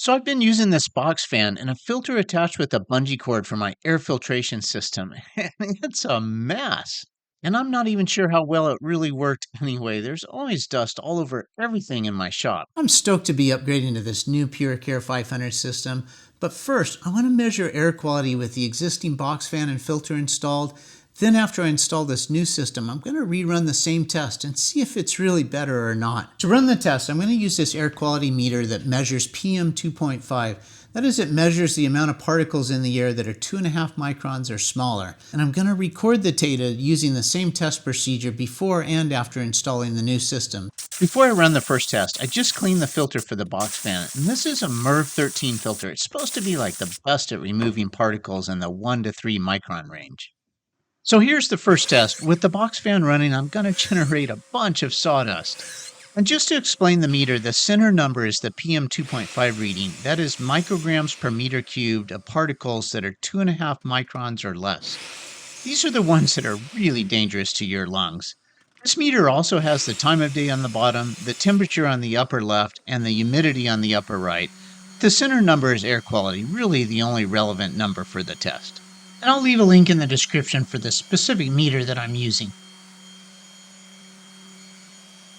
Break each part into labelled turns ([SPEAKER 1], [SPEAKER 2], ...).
[SPEAKER 1] So I've been using this box fan and a filter attached with a bungee cord for my air filtration system. And it's a mess. And I'm not even sure how well it really worked anyway. There's always dust all over everything in my shop.
[SPEAKER 2] I'm stoked to be upgrading to this new PuriCare 500 system, but first I want to measure air quality with the existing box fan and filter installed. Then after I install this new system, I'm going to rerun the same test and see if it's really better or not. To run the test, I'm going to use this air quality meter that measures PM 2.5. That is, it measures the amount of particles in the air that are 2.5 microns or smaller. And I'm going to record the data using the same test procedure before and after installing the new system.
[SPEAKER 1] Before I run the first test, I just cleaned the filter for the box fan. And this is a MERV 13 filter. It's supposed to be like the best at removing particles in the 1 to 3 micron range. So here's the first test. With the box fan running, I'm going to generate a bunch of sawdust. And just to explain the meter, the center number is the PM 2.5 reading. That is micrograms per meter cubed of particles that are 2.5 microns or less. These are the ones that are really dangerous to your lungs. This meter also has the time of day on the bottom, the temperature on the upper left, and the humidity on the upper right. The center number is air quality, really the only relevant number for the test. And I'll leave a link in the description for the specific meter that I'm using.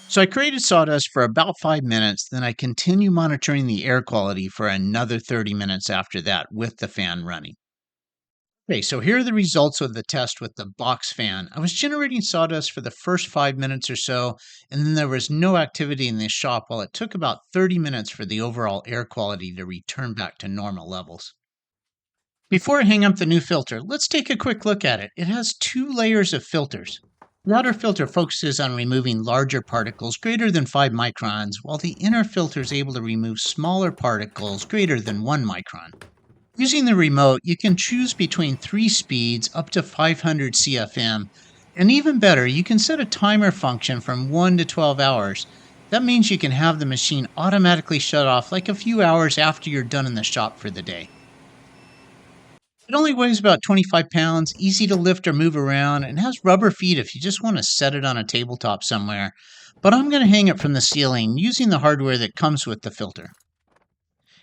[SPEAKER 1] So I created sawdust for about 5 minutes, then I continue monitoring the air quality for another 30 minutes after that with the fan running. Okay, so here are the results of the test with the box fan. I was generating sawdust for the first 5 minutes or so, and then there was no activity in the shop while it took about 30 minutes for the overall air quality to return back to normal levels. Before I hang up the new filter, let's take a quick look at it. It has 2 layers of filters. The outer filter focuses on removing larger particles greater than 5 microns, while the inner filter is able to remove smaller particles greater than 1 micron. Using the remote, you can choose between 3 speeds up to 500 CFM, and even better, you can set a timer function from 1 to 12 hours. That means you can have the machine automatically shut off like a few hours after you're done in the shop for the day. It only weighs about 25 pounds, easy to lift or move around, and has rubber feet if you just want to set it on a tabletop somewhere. But I'm going to hang it from the ceiling using the hardware that comes with the filter.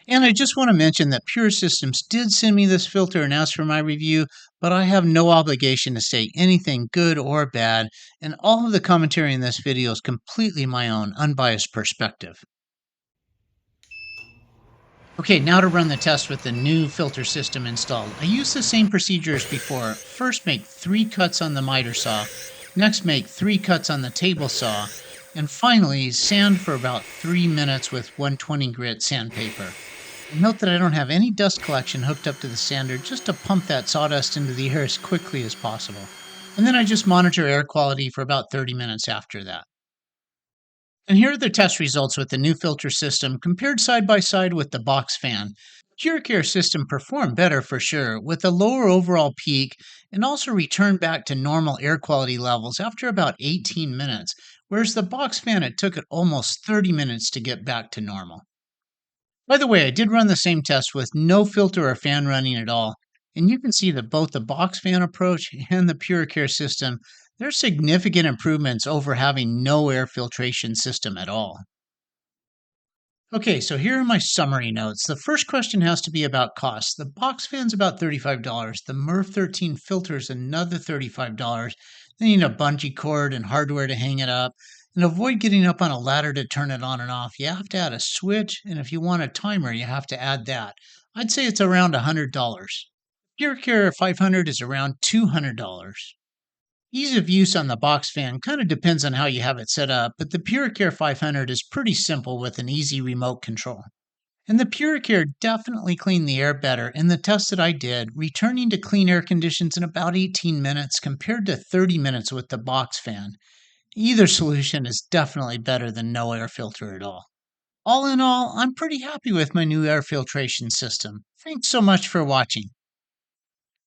[SPEAKER 1] And I just want to mention that Purisystems did send me this filter and ask for my review, but I have no obligation to say anything good or bad, and all of the commentary in this video is completely my own unbiased perspective. Okay, now to run the test with the new filter system installed. I use the same procedure as before. First make 3 cuts on the miter saw, next make 3 cuts on the table saw, and finally sand for about 3 minutes with 120 grit sandpaper. And note that I don't have any dust collection hooked up to the sander just to pump that sawdust into the air as quickly as possible. And then I just monitor air quality for about 30 minutes after that. And here are the test results with the new filter system compared side by side with the box fan. The PuriCare system performed better for sure, with a lower overall peak and also returned back to normal air quality levels after about 18 minutes, whereas the box fan, it took it almost 30 minutes to get back to normal. By the way, I did run the same test with no filter or fan running at all, and you can see that both the box fan approach and the PuriCare system, there's significant improvements over having no air filtration system at all. Okay, so here are my summary notes. The first question has to be about cost. The box fan's about $35. The MERV 13 filter is another $35. Then you need a bungee cord and hardware to hang it up. And avoid getting up on a ladder to turn it on and off. You have to add a switch, and if you want a timer, you have to add that. I'd say it's around $100. PuriCare 500 is around $200. Ease of use on the box fan kind of depends on how you have it set up, but the PuriCare 500 is pretty simple with an easy remote control. And the PuriCare definitely cleaned the air better in the test that I did, returning to clean air conditions in about 18 minutes compared to 30 minutes with the box fan. Either solution is definitely better than no air filter at all. All in all, I'm pretty happy with my new air filtration system. Thanks so much for watching.